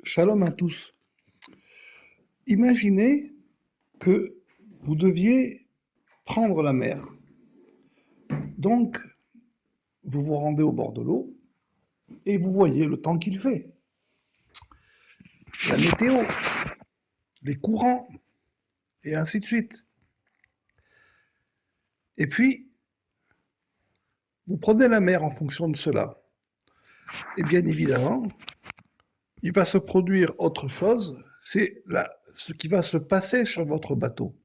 Shalom à tous. Imaginez que vous deviez prendre la mer. Donc, vous vous rendez au bord de l'eau et vous voyez le temps qu'il fait, la météo, les courants, et ainsi de suite. Et puis, vous prenez la mer en fonction de cela. Et bien évidemment, il va se produire autre chose, c'est ce qui va se passer sur votre bateau.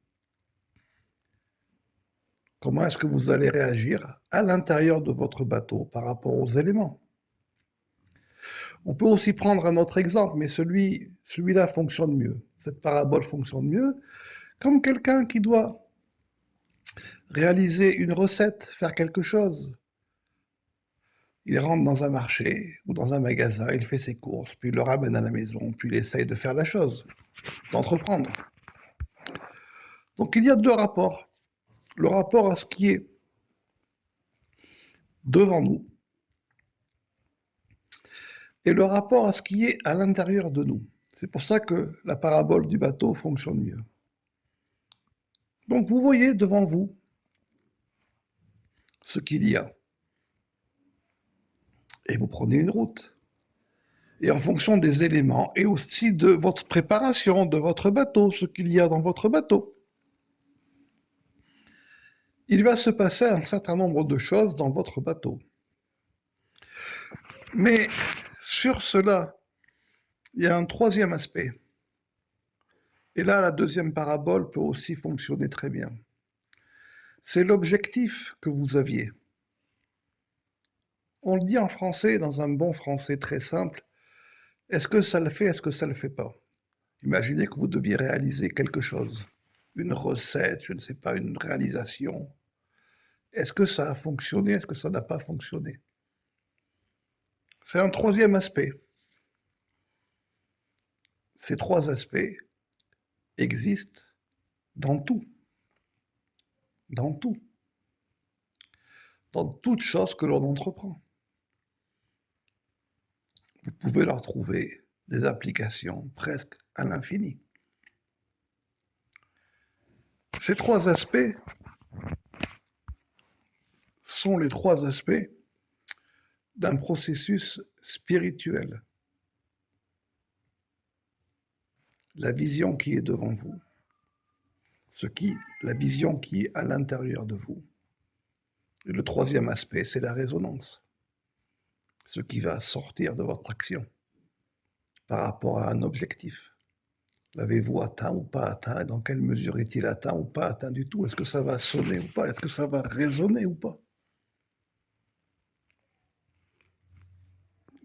Comment est-ce que vous allez réagir à l'intérieur de votre bateau par rapport aux éléments? On peut aussi prendre un autre exemple, mais celui-là fonctionne mieux. Cette parabole fonctionne mieux comme quelqu'un qui doit réaliser une recette, faire quelque chose. Il rentre dans un marché ou dans un magasin, il fait ses courses, puis il le ramène à la maison, puis il essaye de faire la chose, d'entreprendre. Donc il y a deux rapports. Le rapport à ce qui est devant nous et le rapport à ce qui est à l'intérieur de nous. C'est pour ça que la parabole du bateau fonctionne mieux. Donc vous voyez devant vous ce qu'il y a. Et vous prenez une route. Et en fonction des éléments et aussi de votre préparation de votre bateau, ce qu'il y a dans votre bateau, il va se passer un certain nombre de choses dans votre bateau. Mais sur cela, il y a un troisième aspect. Et là, la deuxième parabole peut aussi fonctionner très bien. C'est l'objectif que vous aviez. On le dit en français, dans un bon français très simple, est-ce que ça le fait, est-ce que ça le fait pas? Imaginez que vous deviez réaliser quelque chose, une recette, je ne sais pas, une réalisation. Est-ce que ça a fonctionné, est-ce que ça n'a pas fonctionné? C'est un troisième aspect. Ces trois aspects existent dans tout. Dans tout. Dans toute chose que l'on entreprend. Vous pouvez leur trouver des applications presque à l'infini. Ces trois aspects sont les trois aspects d'un processus spirituel. La vision qui est devant vous, la vision qui est à l'intérieur de vous. Et le troisième aspect, c'est la résonance, ce qui va sortir de votre action par rapport à un objectif. L'avez-vous atteint ou pas atteint? Et dans quelle mesure est-il atteint ou pas atteint du tout? Est-ce que ça va sonner ou pas? Est-ce que ça va résonner ou pas?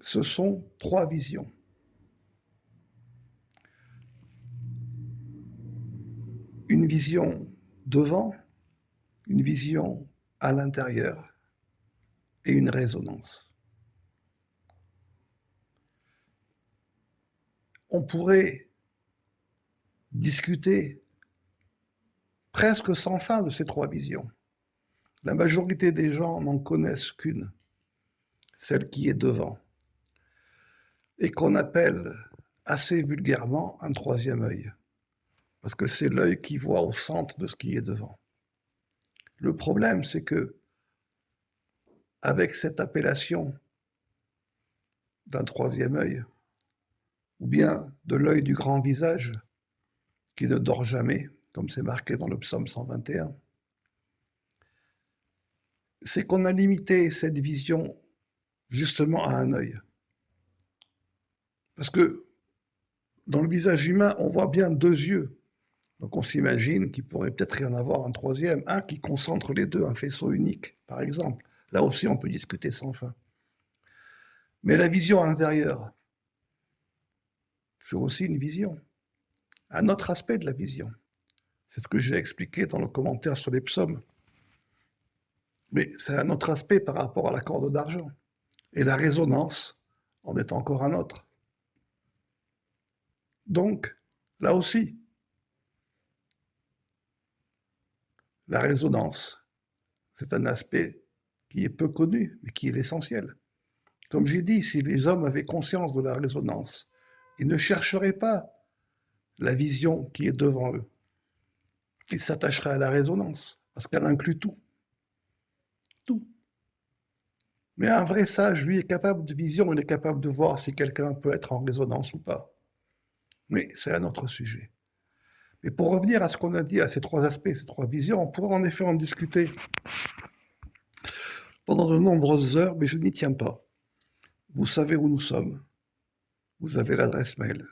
Ce sont trois visions. Une vision devant, une vision à l'intérieur et une résonance. On pourrait discuter presque sans fin de ces trois visions. La majorité des gens n'en connaissent qu'une, celle qui est devant, et qu'on appelle assez vulgairement un troisième œil, parce que c'est l'œil qui voit au centre de ce qui est devant. Le problème, c'est que, avec cette appellation d'un troisième œil, ou bien de l'œil du grand visage, qui ne dort jamais, comme c'est marqué dans le psaume 121, c'est qu'on a limité cette vision justement à un œil. Parce que dans le visage humain, on voit bien deux yeux. Donc on s'imagine qu'il pourrait peut-être y en avoir un troisième, un qui concentre les deux, un faisceau unique, par exemple. Là aussi, on peut discuter sans fin. Mais la vision à l'intérieur, c'est aussi une vision, un autre aspect de la vision. C'est ce que j'ai expliqué dans le commentaire sur les psaumes. Mais c'est un autre aspect par rapport à la corde d'argent. Et la résonance en est encore un autre. Donc, là aussi, la résonance, c'est un aspect qui est peu connu, mais qui est l'essentiel. Comme j'ai dit, si les hommes avaient conscience de la résonance, Ils ne chercheraient pas la vision qui est devant eux. Ils s'attacheraient à la résonance, parce qu'elle inclut tout. Tout. Mais un vrai sage, lui, est capable de vision, il est capable de voir si quelqu'un peut être en résonance ou pas. Mais c'est un autre sujet. Mais pour revenir à ce qu'on a dit, à ces trois aspects, ces trois visions, on pourrait en effet en discuter pendant de nombreuses heures, mais je n'y tiens pas. Vous savez où nous sommes. Vous avez l'adresse mail.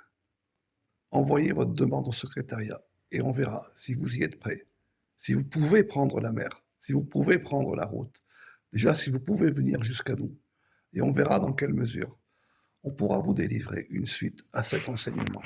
Envoyez votre demande au secrétariat et on verra si vous y êtes prêt. Si vous pouvez prendre la mer, si vous pouvez prendre la route. Déjà, si vous pouvez venir jusqu'à nous. Et on verra dans quelle mesure on pourra vous délivrer une suite à cet enseignement.